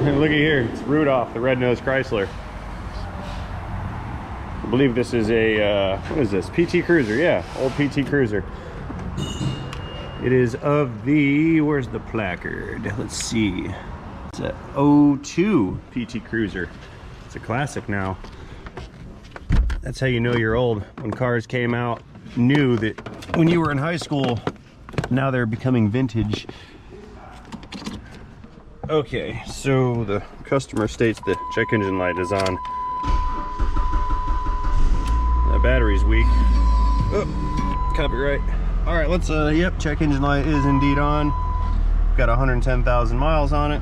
And looky here, it's Rudolph, the red-nosed Chrysler. I believe this is a, what is this? PT Cruiser, yeah, old PT Cruiser. It is of the, where's the placard? Let's see. It's a 02 PT Cruiser. It's a classic now. That's how you know you're old. When cars came out new that when you were in high school, now they're becoming vintage. Okay, so the customer states the check engine light is on. That battery's weak. Oh, copyright. All right, let's, yep, check engine light is indeed on. Got 110,000 miles on it.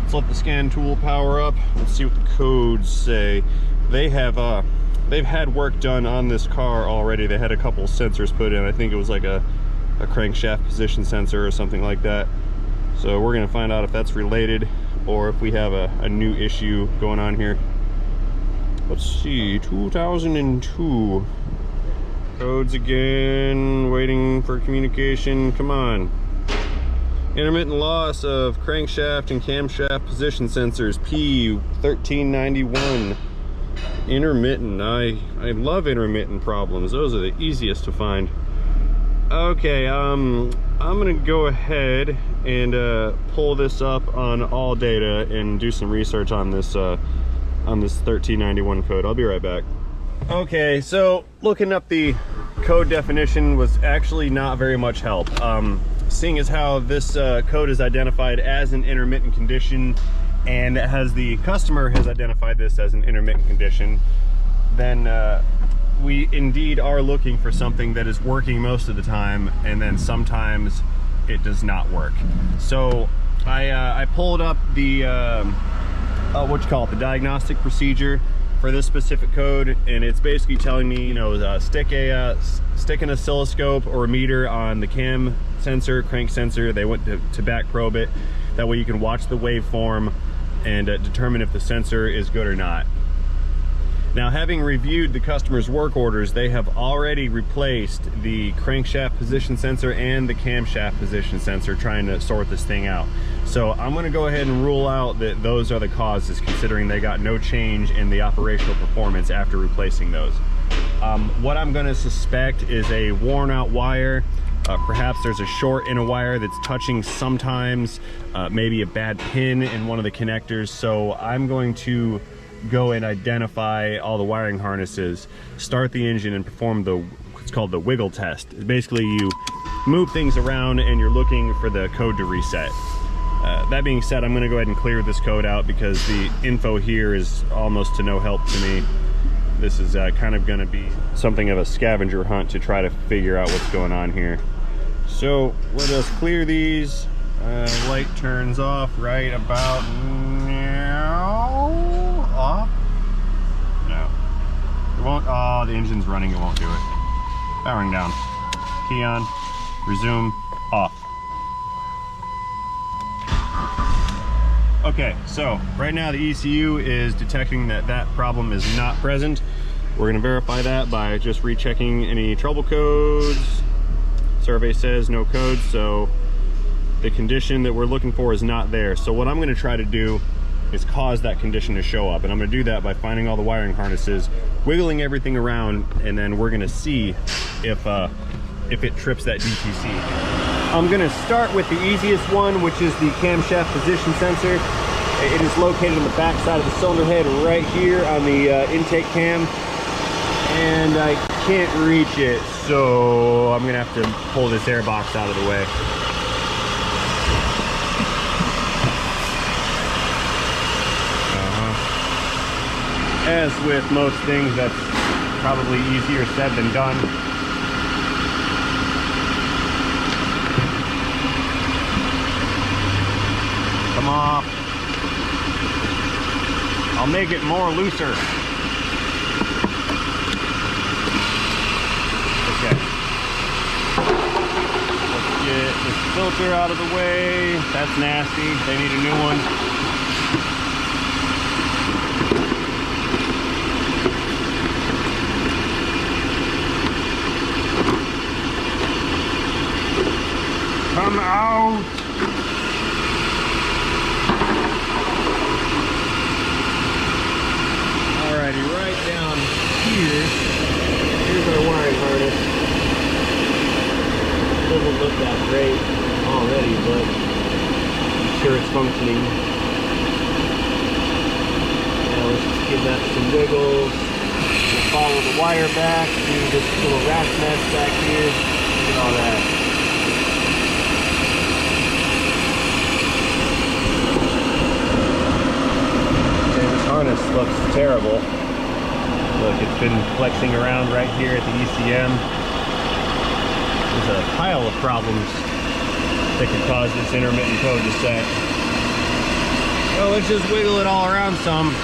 Let's let the scan tool power up. Let's see what the codes say. They've had work done on this car already. They had a couple sensors put in. I think it was like a crankshaft position sensor or something like that. So we're gonna find out if that's related or if we have a new issue going on here. Let's see, 2002. Codes again, waiting for communication, come on. Intermittent loss of crankshaft and camshaft position sensors, P1391. Intermittent, I love intermittent problems. Those are the easiest to find. Okay, I'm gonna go ahead and pull this up on all data and do some research on this 1391 code. I'll be right back. Okay, so looking up the code definition was actually not very much help. Seeing as how this code is identified as an intermittent condition, and as the customer has identified this as an intermittent condition, then we indeed are looking for something that is working most of the time, and then sometimes it does not work. So I pulled up the what you call it, the diagnostic procedure for this specific code, and it's basically telling me, you know, stick an oscilloscope or a meter on the cam sensor, crank sensor. They went to back probe it. That way you can watch the waveform and determine if the sensor is good or not. Now, having reviewed the customer's work orders, they have already replaced the crankshaft position sensor and the camshaft position sensor, trying to sort this thing out. So I'm going to go ahead and rule out that those are the causes, considering they got no change in the operational performance after replacing those. What I'm going to suspect is a worn out wire. Perhaps there's a short in a wire that's touching sometimes, maybe a bad pin in one of the connectors. So I'm going to go and identify all the wiring harnesses, start the engine, and perform what's called the wiggle test. Basically, you move things around and you're looking for the code to reset. That being said, I'm going to go ahead and clear this code out because the info here is almost to no help to me. This is kind of going to be something of a scavenger hunt to try to figure out what's going on here. So let us clear these. Light turns off right about now. Off? No. It won't. Oh, the engine's running. It won't do it. Powering down. Key on. Resume. Off. Okay, so right now the ECU is detecting that that problem is not present. We're going to verify that by just rechecking any trouble codes. Survey says no codes, so the condition that we're looking for is not there. So what I'm going to try to do is cause that condition to show up, and I'm going to do that by finding all the wiring harnesses, wiggling everything around, and then we're going to see if it trips that DTC. I'm going to start with the easiest one, which is the camshaft position sensor. It is located on the back side of the cylinder head right here on the intake cam, and I can't reach it, so I'm going to have to pull this air box out of the way. As with most things, that's probably easier said than done. Come off. I'll make it more looser. Okay. Let's get this filter out of the way. That's nasty. They need a new one. Come out! sure it's functioning. Now let's just give that some wiggles. We'll follow the wire back to this little rat nest back here. Look at all that. Okay, this harness looks terrible. Look, it's been flexing around right here at the ECM. There's a pile of problems that could cause this intermittent code to set. So let's just wiggle it all around some.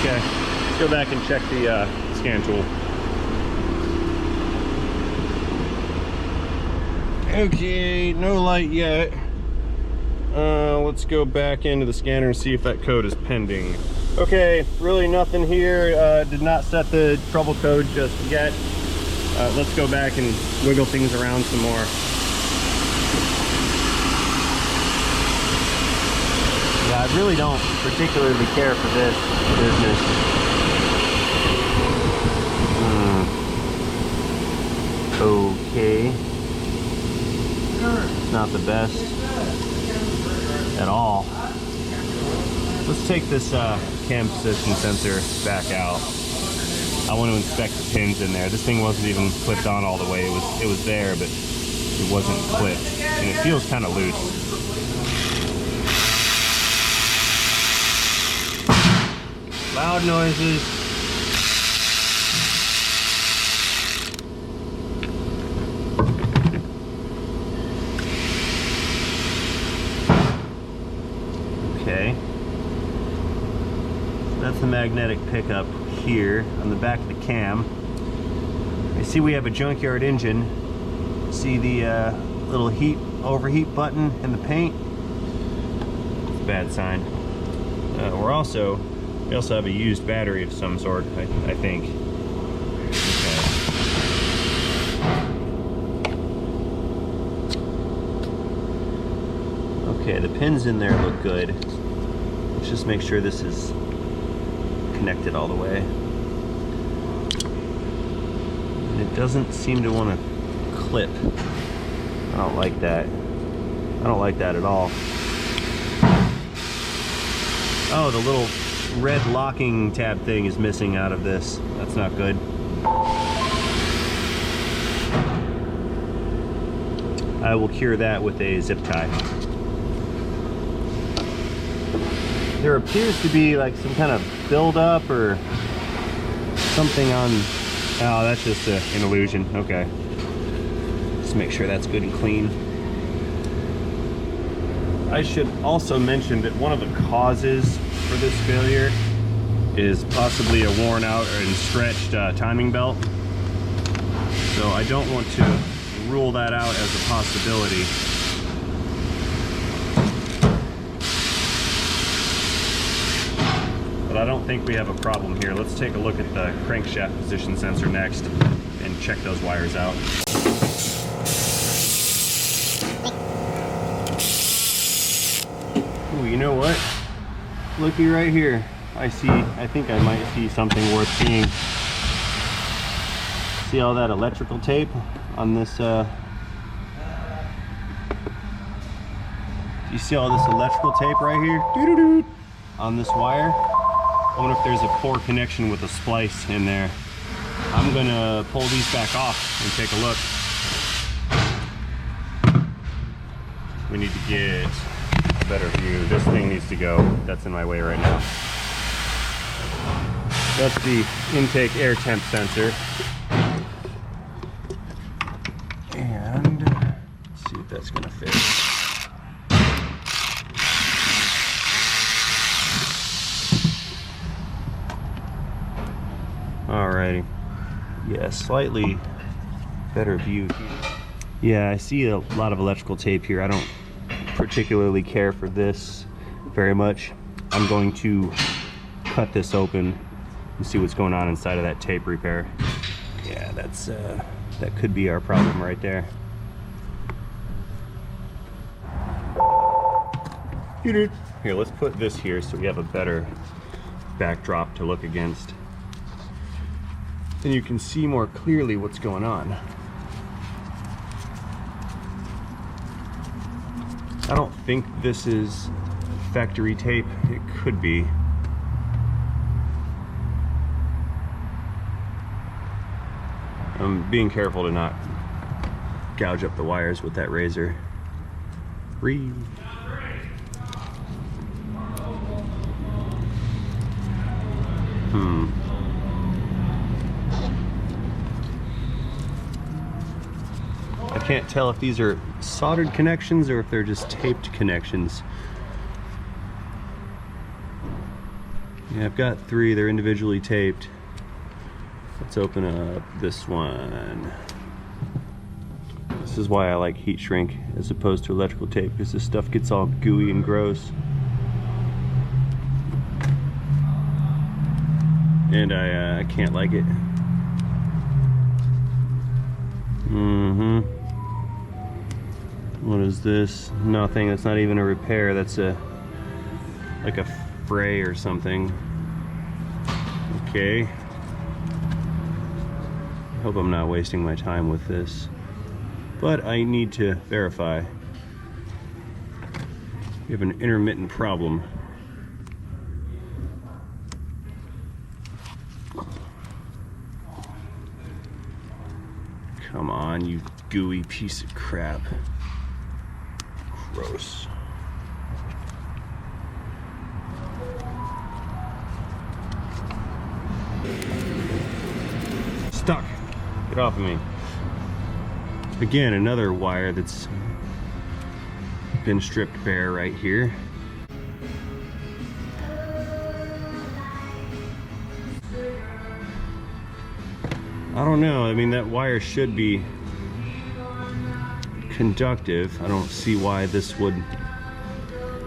Okay, let's go back and check the scan tool. Okay, no light yet. Let's go back into the scanner and see if that code is pending. Okay, really nothing here. Did not set the trouble code just yet. Let's go back and wiggle things around some more. Yeah, I really don't particularly care for this business. Okay. It's not the best at all. Let's take this cam position sensor back out. I want to inspect the pins in there. This thing wasn't even clipped on all the way. It was there, but it wasn't clipped, and it feels kind of loose. Loud noises. Okay. That's the magnetic pickup here on the back of the cam. I see we have a junkyard engine. See the little overheat button in the paint? It's a bad sign. We also have a used battery of some sort, I think. Okay, the pins in there look good. Let's just make sure this is connected all the way. And it doesn't seem to want to clip. I don't like that. I don't like that at all. Oh, the little red locking tab thing is missing out of this. That's not good. I will cure that with a zip tie. There appears to be like some kind of buildup or something on. Oh, that's just an illusion. Okay. Just make sure that's good and clean. I should also mention that one of the causes for this failure is possibly a worn out and stretched timing belt. So I don't want to rule that out as a possibility. But I don't think we have a problem here. Let's take a look at the crankshaft position sensor next and check those wires out. Ooh, you know what? Looky right here. I think I might see something worth seeing. See all that electrical tape on this, do you see all this electrical tape right here? Doo-doo-doo, on this wire? I wonder if there's a poor connection with a splice in there. I'm gonna pull these back off and take a look. We need to get a better view. This thing needs to go. That's in my way right now. That's the intake air temp sensor. And let's see if that's gonna fit. Alrighty. Yeah, slightly better view here. Yeah, I see a lot of electrical tape here. I don't particularly care for this very much. I'm going to cut this open and see what's going on inside of that tape repair. Yeah, that's that could be our problem right there. Here, let's put this here so we have a better backdrop to look against. Then you can see more clearly what's going on. I don't think this is factory tape. It could be. I'm being careful to not gouge up the wires with that razor. I can't tell if these are soldered connections or if they're just taped connections. Yeah, I've got 3, they're individually taped. Let's open up this one. This is why I like heat shrink as opposed to electrical tape, because this stuff gets all gooey and gross. And I can't like it. What is this? Nothing. That's not even a repair. That's like a fray or something. Okay. I hope I'm not wasting my time with this, but I need to verify. We have an intermittent problem. Come on, you gooey piece of crap. Gross. Stuck. Get off of me. Again, another wire that's been stripped bare right here. I don't know. I mean, that wire should be conductive. I don't see why this would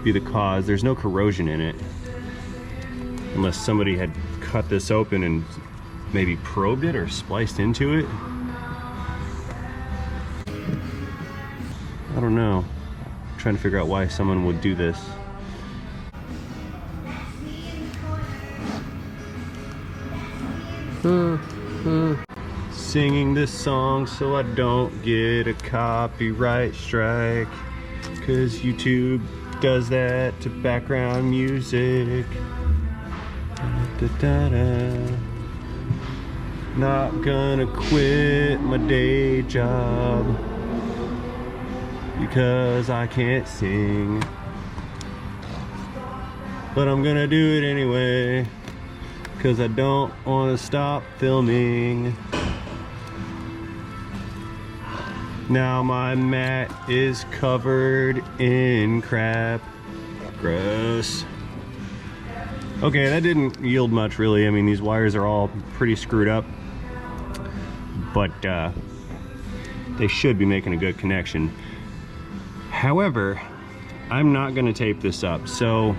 be the cause. There's no corrosion in it, unless somebody had cut this open and maybe probed it or spliced into it. I don't know. I'm trying to figure out why someone would do this. Singing this song so I don't get a copyright strike, 'cause YouTube does that to background music. Da, da, da. Not gonna quit my day job because I can't sing, but I'm gonna do it anyway, 'cause I don't want to stop filming. Now my mat is covered in crap. Gross. Okay, that didn't yield much really. I mean, these wires are all pretty screwed up, but they should be making a good connection. However, I'm not gonna tape this up. So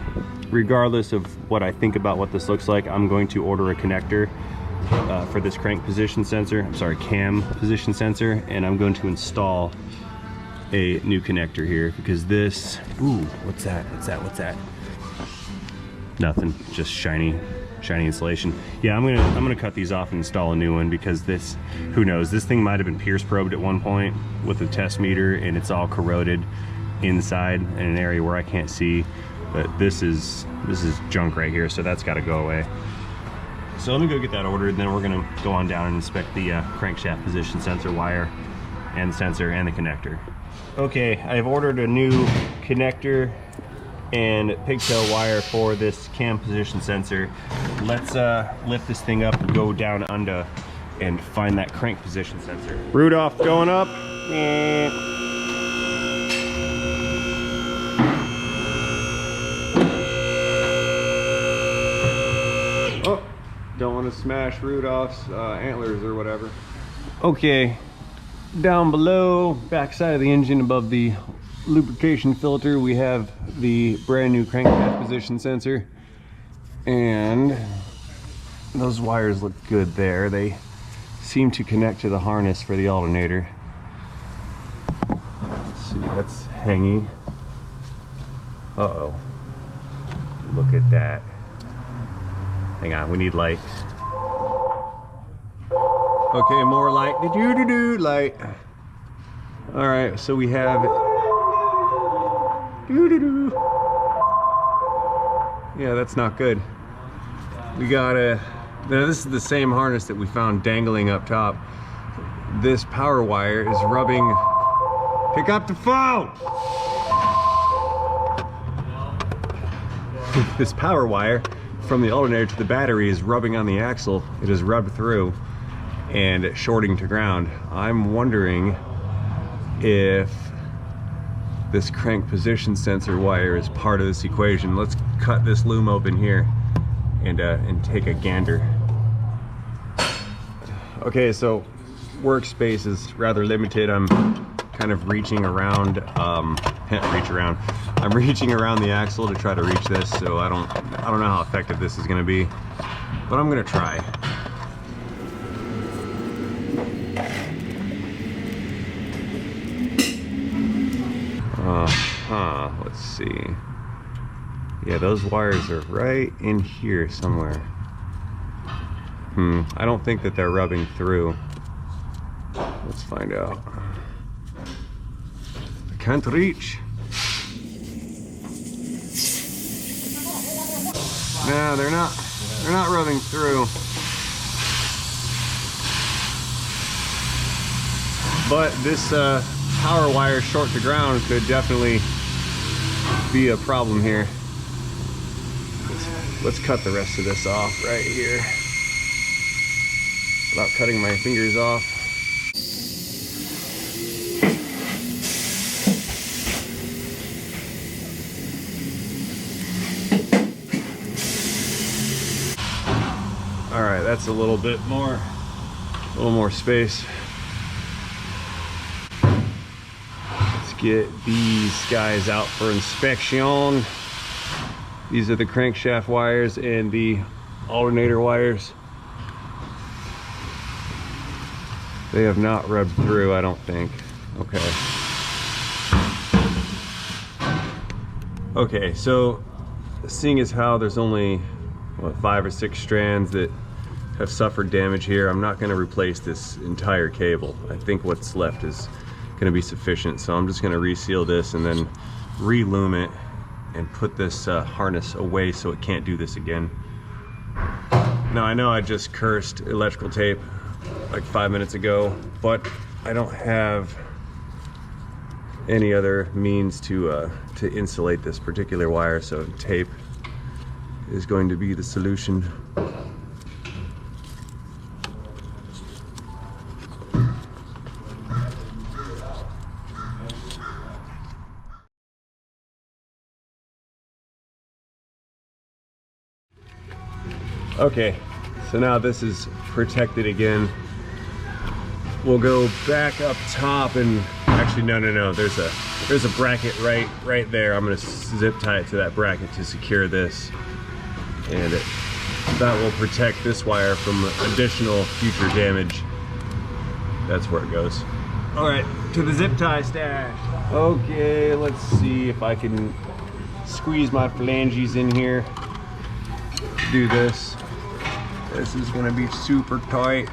regardless of what I think about what this looks like, I'm going to order a connector for this crank position sensor. I'm sorry, cam position sensor, and I'm going to install a new connector here, because this, ooh, what's that? What's that? Nothing, just shiny insulation. Yeah, I'm gonna cut these off and install a new one, because this, who knows, this thing might have been pierce probed at one point with a test meter, and it's all corroded inside in an area where I can't see. But this is junk right here, so that's got to go away. So let me go get that ordered, and then we're gonna go on down and inspect the crankshaft position sensor wire and sensor and the connector. Okay, I've ordered a new connector and pigtail wire for this cam position sensor. Let's lift this thing up and go down under and find that crank position sensor. Rudolph going up. Oh, don't want to smash Rudolph's antlers or whatever. Okay, down below, backside of the engine above the lubrication filter, we have the brand new crankshaft position sensor, and those wires look good there. They seem to connect to the harness for the alternator. Let's see, that's hanging. Uh-oh, look at that. Hang on, we need light. Okay, more light. Light. All right, so we have Doo-doo-doo. Yeah, that's not good. We gotta, now this is the same harness that we found dangling up top. This power wire is rubbing, pick up the phone! This power wire from the alternator to the battery is rubbing on the axle. It is rubbed through and shorting to ground. I'm wondering if this crank position sensor wire is part of this equation. Let's cut this loom open here and take a gander. Okay, so workspace is rather limited. I'm kind of reaching around, I'm reaching around the axle to try to reach this, so I don't know how effective this is going to be, but I'm going to try. Let's see. Yeah, those wires are right in here somewhere. I don't think that they're rubbing through. Let's find out. I can't reach. No, they're not rubbing through. But this power wire short to ground could definitely be a problem here. Let's cut the rest of this off right here without cutting my fingers off. All right, that's a little more space. Let's get these guys out for inspection. These are the crankshaft wires and the alternator wires. They have not rubbed through, I don't think. Okay. Okay, so seeing as how there's only, what, 5 or 6 strands that have suffered damage here, I'm not going to replace this entire cable. I think what's left is going to be sufficient, so I'm just going to reseal this and then re-loom it and put this harness away so it can't do this again. Now I know I just cursed electrical tape like 5 minutes ago, but I don't have any other means to insulate this particular wire, so tape is going to be the solution. Okay, so now this is protected again. We'll go back up top and actually no, there's a bracket right there. I'm gonna zip tie it to that bracket to secure this, and that will protect this wire from additional future damage. That's where it goes. All right, to the zip tie stash. Okay, let's see if I can squeeze my phalanges in here. Do this. This is gonna be super tight.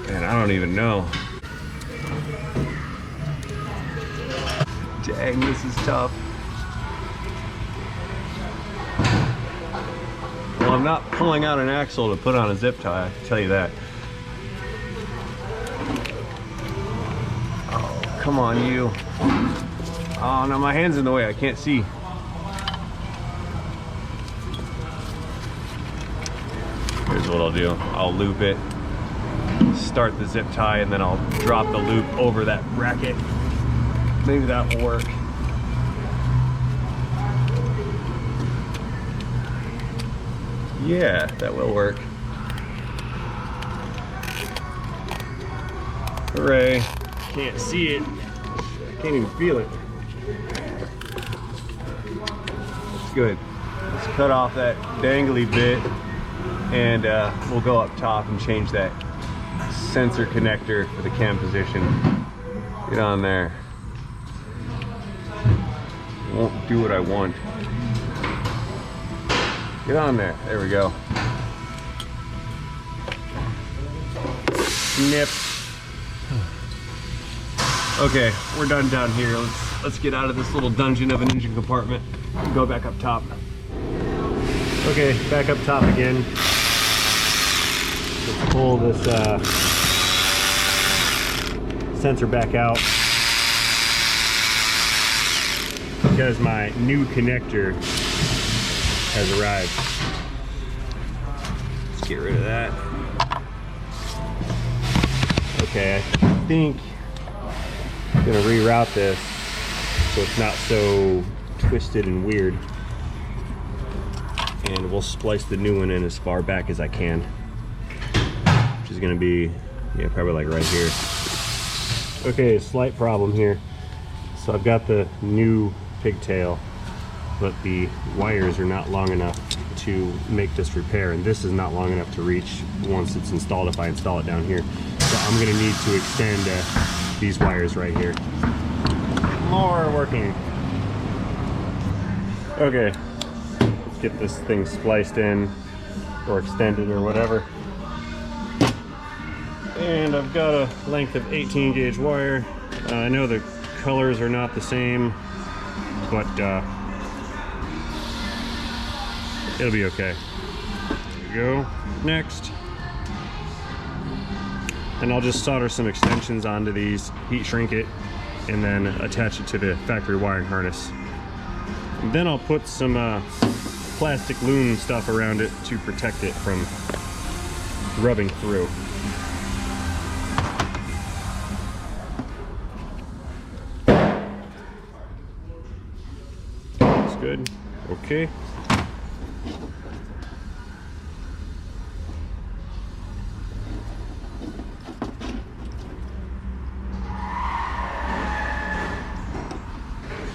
And I don't even know. Dang, this is tough. Well, I'm not pulling out an axle to put on a zip tie, I can tell you that. Oh, come on, you. Oh, no, my hand's in the way, I can't see. Here's what I'll do. I'll loop it, start the zip tie, and then I'll drop the loop over that bracket. Maybe that will work. Yeah, that will work. Hooray. Can't see it. I can't even feel it. That's good. Let's cut off that dangly bit, and we'll go up top and change that sensor connector for the cam position. Get on there. It won't do what I want. Get on there. There we go. Snip. Okay, we're done down here. Let's get out of this little dungeon of an engine compartment and go back up top. Okay, back up top again. Let's pull this sensor back out because my new connector has arrived. Let's get rid of that. Okay, I think I'm gonna reroute this so it's not so twisted and weird. And we'll splice the new one in as far back as I can. Which is gonna be, yeah, probably like right here. Okay, slight problem here. So I've got the new pigtail, but the wires are not long enough to make this repair, and this is not long enough to reach once it's installed if I install it down here. So I'm gonna need to extend these wires right here. More working. Okay, let's get this thing spliced in or extended or whatever. And I've got a length of 18 gauge wire. I know the colors are not the same, but it'll be okay. There we go. Next. And I'll just solder some extensions onto these, heat shrink it, and then attach it to the factory wiring harness. And then I'll put some plastic loom stuff around it to protect it from rubbing through. That's good. Okay.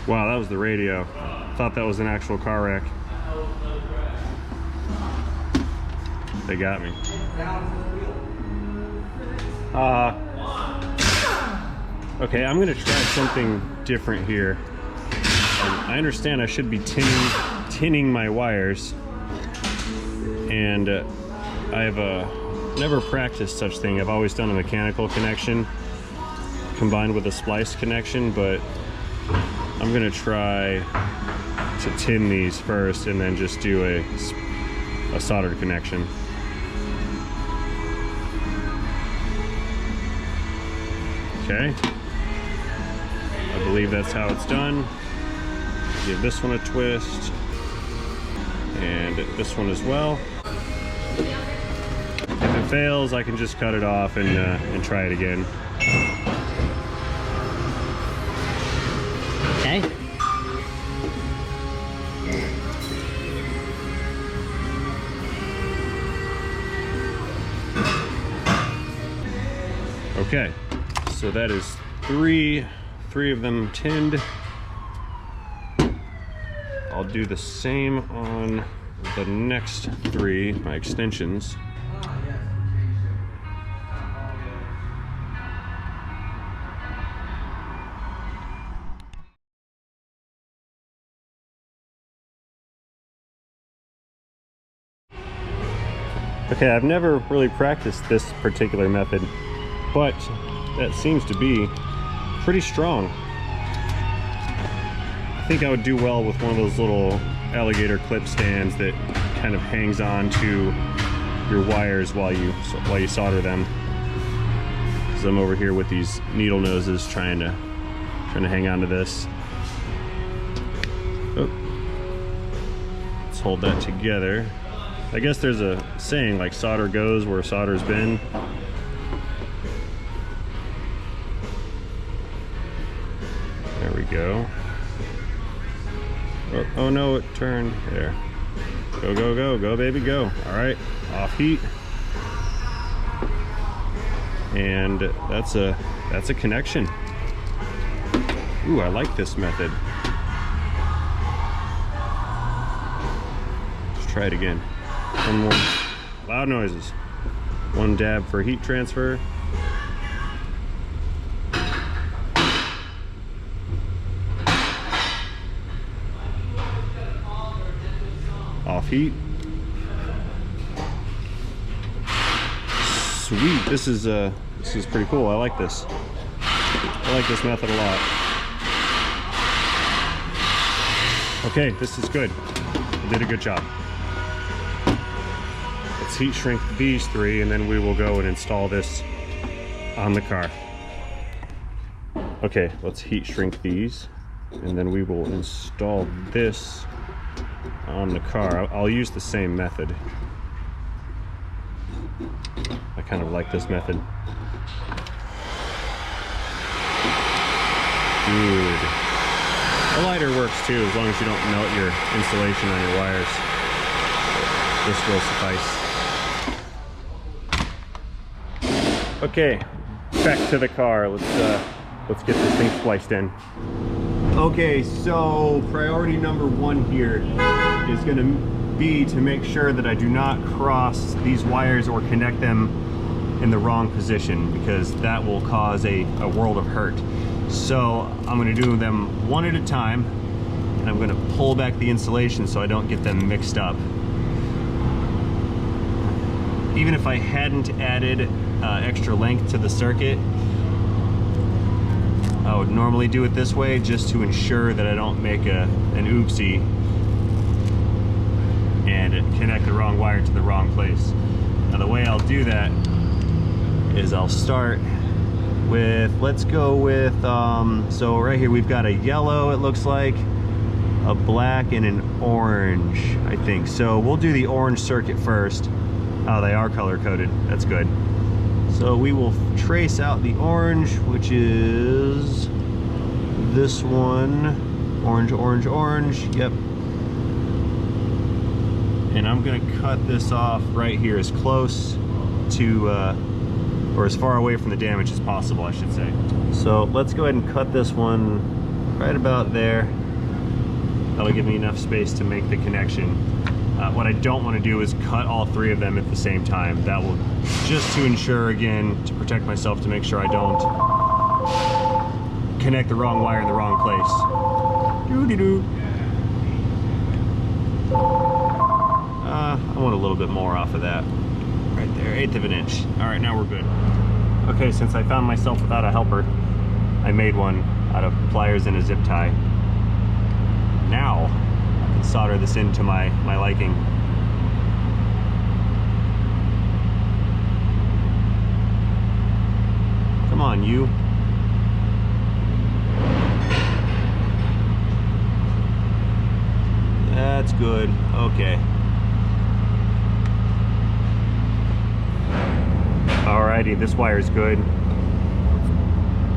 Wow, that was the radio. Thought that was an actual car wreck. They got me. Okay, I'm gonna try something different here. I understand I should be tinning my wires, and I've never practiced such thing. I've always done a mechanical connection combined with a splice connection, but I'm gonna try to tin these first and then just do a soldered connection. Okay, I believe that's how it's done. Give this one a twist, and this one as well. If it fails, I can just cut it off and try it again. Okay. Okay, so that is three of them tinned. I'll do the same on the next three, my extensions. Okay, I've never really practiced this particular method, but that seems to be pretty strong. I think I would do well with one of those little alligator clip stands that kind of hangs on to your wires while you solder them. Because I'm over here with these needle noses trying to hang on to this. Oh. Let's hold that together. I guess there's a saying like solder goes where solder's been. There we go. Oh no, it turned. There. Go, go, go, go, baby, go. All right, off heat. And that's a connection. Ooh, I like this method. Let's try it again. One more. Loud noises. One dab for heat transfer. Off heat. Sweet. This is pretty cool. I like this. like this method a lot. Okay, this is good. I did a good job. Let's heat shrink these three, and then we will go and install this on the car. Okay, let's heat shrink these, and then we will install this on the car. I'll use the same method. I kind of like this method. Good. A lighter works too, as long as you don't melt your insulation on your wires. This will suffice. Okay, back to the car. Let's get this thing spliced in. Okay, so priority number one here is going to be to make sure that I do not cross these wires or connect them in the wrong position, because that will cause a world of hurt. So I'm going to do them one at a time, and I'm going to pull back the insulation so I don't get them mixed up. Even if I hadn't added extra length to the circuit, I would normally do it this way just to ensure that I don't make an oopsie and connect the wrong wire to the wrong place. Now the way I'll do that is I'll start with, let's go with, so right here we've got a yellow, it looks like, a black, and an orange, I think. So we'll do the orange circuit first. Oh, they are color coded, that's good. So we will trace out the orange, which is this one. Orange, orange, orange, yep. And I'm gonna cut this off right here as close to, or as far away from the damage as possible, I should say. So let's go ahead and cut this one right about there. That'll give me enough space to make the connection. What I don't want to do is cut all three of them at the same time. That will, just to ensure, again, to protect myself, to make sure I don't connect the wrong wire in the wrong place. Doo-dee-doo. I want a little bit more off of that. Right there, 1/8 of an inch. All right, now we're good. Okay, since I found myself without a helper, I made one out of pliers and a zip tie. Now, I can solder this into my liking. Come on, you. That's good, okay. Alrighty, this wire is good.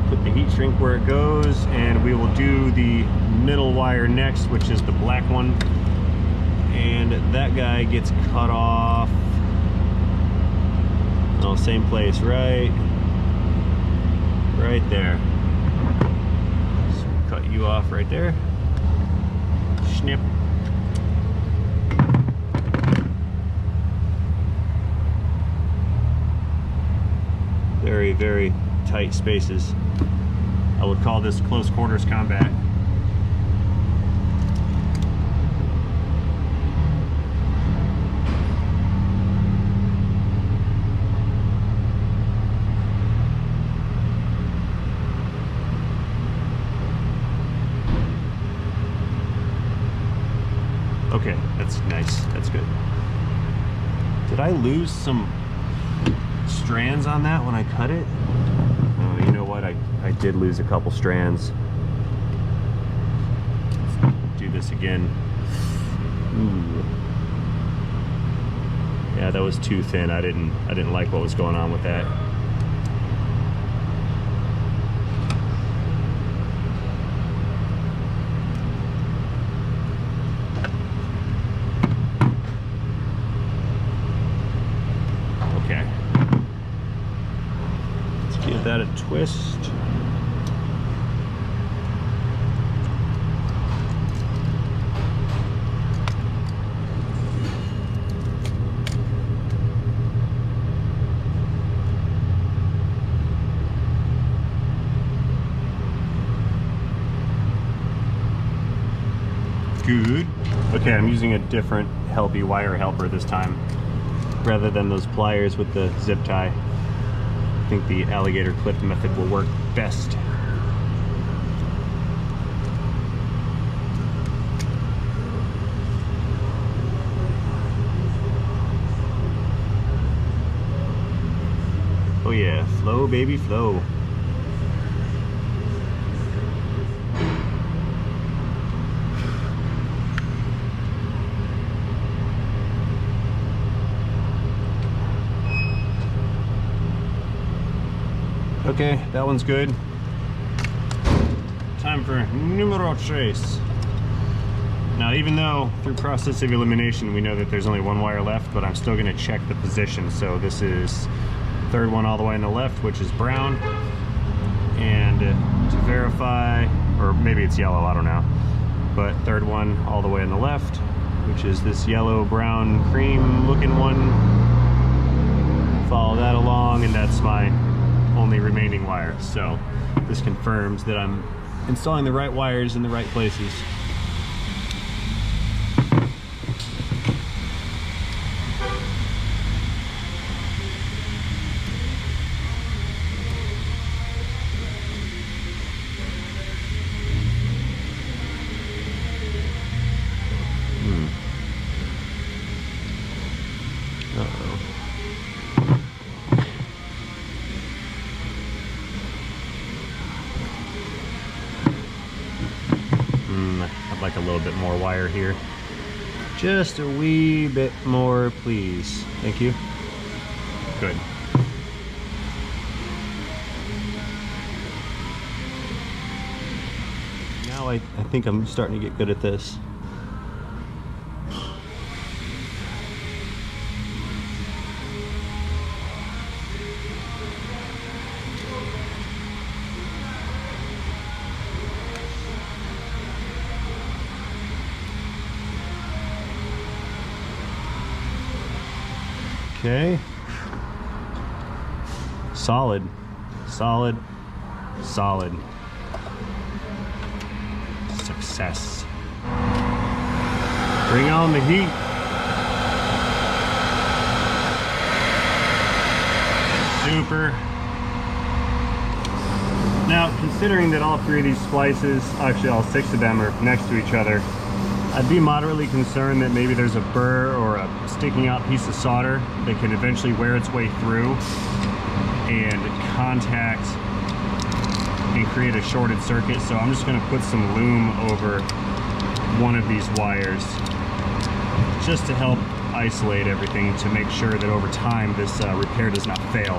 Put the heat shrink where it goes, and we will do the middle wire next, which is the black one. And that guy gets cut off. Oh, same place, right there. So cut you off right there. Snip. Very, very tight spaces. I would call this close quarters combat. Okay, that's nice, that's good. Did I lose some strands on that when I cut it? Oh, you know what, I did lose a couple strands. Let's do this again. Ooh. Yeah, that was too thin. I didn't like what was going on with that. Give that a twist. Good. Okay, I'm using a different Helpy wire helper this time, rather than those pliers with the zip tie. I think the alligator clip method will work best. Flow, baby, flow. Okay, that one's good. Time for numero tres. Now, even though through process of elimination we know that there's only one wire left, but I'm still going to check the position. So this is third one all the way on the left, which is brown. And to verify, or maybe it's yellow, I don't know. But third one all the way on the left, which is this yellow, brown, cream looking one. Follow that along, and that's my only remaining wire. So this confirms that I'm installing the right wires in the right places. I'd like a little bit more wire here. Just a wee bit more, please. Thank you. Good. Now I think I'm starting to get good at this. Okay. Solid, solid, solid. Success. Bring on the heat. Super. Now, considering that all three of these splices, actually all six of them, are next to each other, I'd be moderately concerned that maybe there's a burr or a sticking out piece of solder that can eventually wear its way through and contact and create a shorted circuit. So I'm just going to put some loom over one of these wires just to help isolate everything, to make sure that over time this repair does not fail.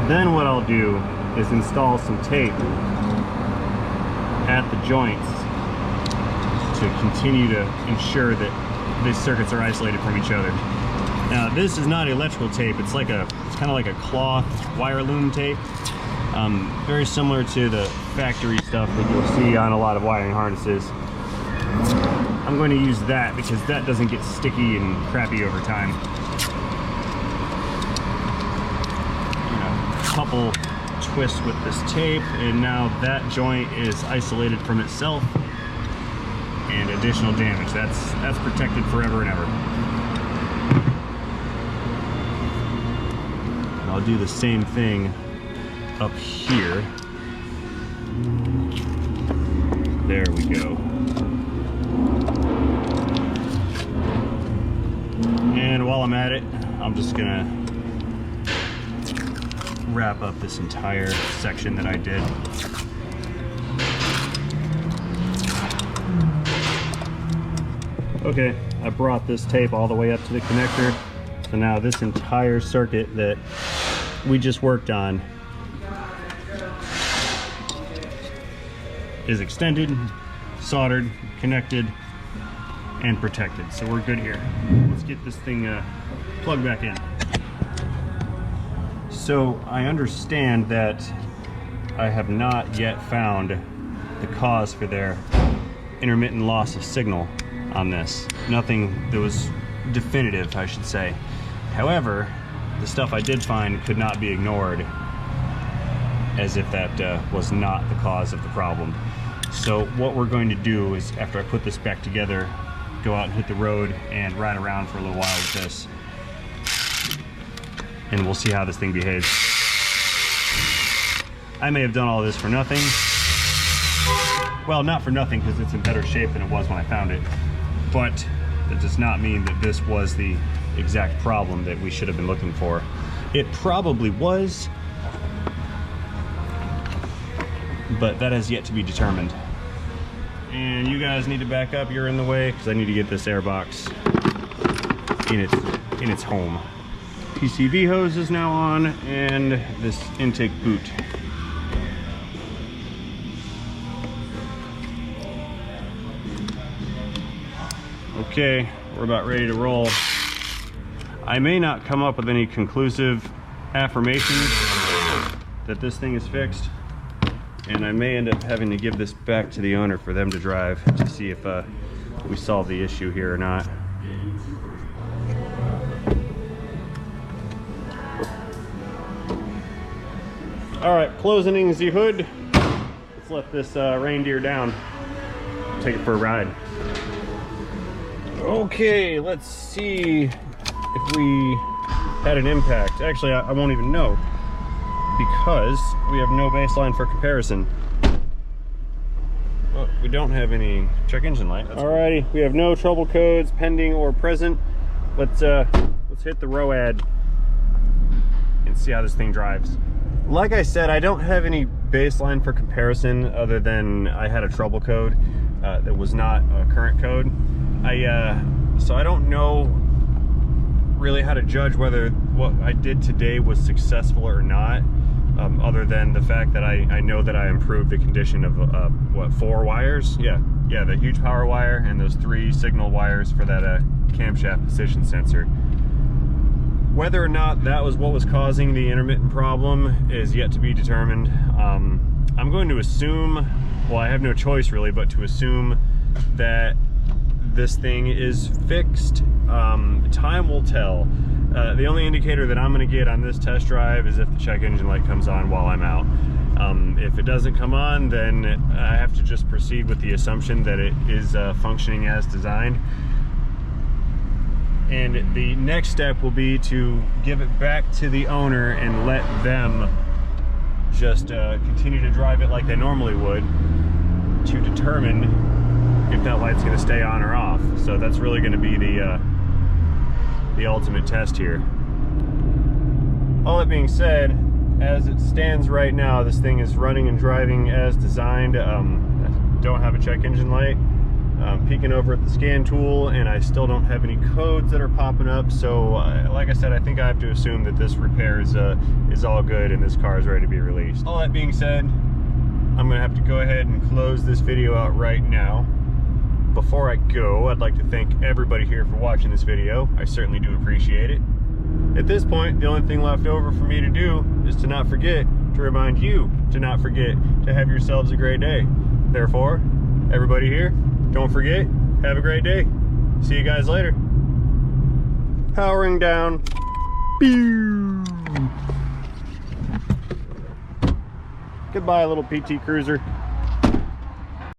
Then what I'll do is install some tape at the joints to continue to ensure that these circuits are isolated from each other. Now, this is not electrical tape. It's kind of like a cloth wire loom tape, very similar to the factory stuff that you'll see on a lot of wiring harnesses. I'm going to use that because that doesn't get sticky and crappy over time. A couple twists with this tape, and now that joint is isolated from itself and additional damage. That's protected forever and ever. And I'll do the same thing up here. There we go. And while I'm at it, I'm just gonna wrap up this entire section that I did. Okay, I brought this tape all the way up to the connector. So now this entire circuit that we just worked on is extended, soldered, connected, and protected. So we're good here. Let's get this thing plugged back in. So I understand that I have not yet found the cause for their intermittent loss of signal on this. Nothing that was definitive, I should say. However, the stuff I did find could not be ignored as if that was not the cause of the problem. So what we're going to do is, after I put this back together, go out and hit the road and ride around for a little while with this. And we'll see how this thing behaves. I may have done all this for nothing. Well, not for nothing, because it's in better shape than it was when I found it. But that does not mean that this was the exact problem that we should have been looking for. It probably was, but that has yet to be determined. And you guys need to back up, you're in the way, because I need to get this air box in its home. PCV hose is now on, and this intake boot. Okay, we're about ready to roll. I may not come up with any conclusive affirmations that this thing is fixed, and I may end up having to give this back to the owner for them to drive to see if we solve the issue here or not. All right, closing the hood. Let's let this reindeer down. Take it for a ride. Okay, let's see if we had an impact. Actually, I won't even know because we have no baseline for comparison. Well, we don't have any check engine light. Alrighty, we have no trouble codes pending or present. Let's hit the ROAD and see how this thing drives. Like I said, I don't have any baseline for comparison other than I had a trouble code that was not a current code. So I don't know really how to judge whether what I did today was successful or not, other than the fact that I know that I improved the condition of what, 4 wires? Yeah, the huge power wire and those 3 signal wires for that camshaft position sensor. Whether or not that was what was causing the intermittent problem is yet to be determined. I'm going to assume, well, I have no choice really, but to assume that this thing is fixed. Time will tell. The only indicator that I'm going to get on this test drive is if the check engine light comes on while I'm out. If it doesn't come on, then I have to just proceed with the assumption that it is functioning as designed. And the next step will be to give it back to the owner and let them just continue to drive it like they normally would to determine if that light's going to stay on or off. So that's really going to be the ultimate test here. All that being said, as it stands right now, this thing is running and driving as designed. I don't have a check engine light. I'm peeking over at the scan tool, and I still don't have any codes that are popping up. So like I said, I think I have to assume that this repair is all good and this car is ready to be released. All that being said, I'm gonna have to go ahead and close this video out right now. Before I go, I'd like to thank everybody here for watching this video. I certainly do appreciate it. At this point, the only thing left over for me to do is to not forget to remind you to not forget to have yourselves a great day. Therefore, everybody here, don't forget, have a great day. See you guys later. Powering down. Pew! Goodbye, little PT Cruiser.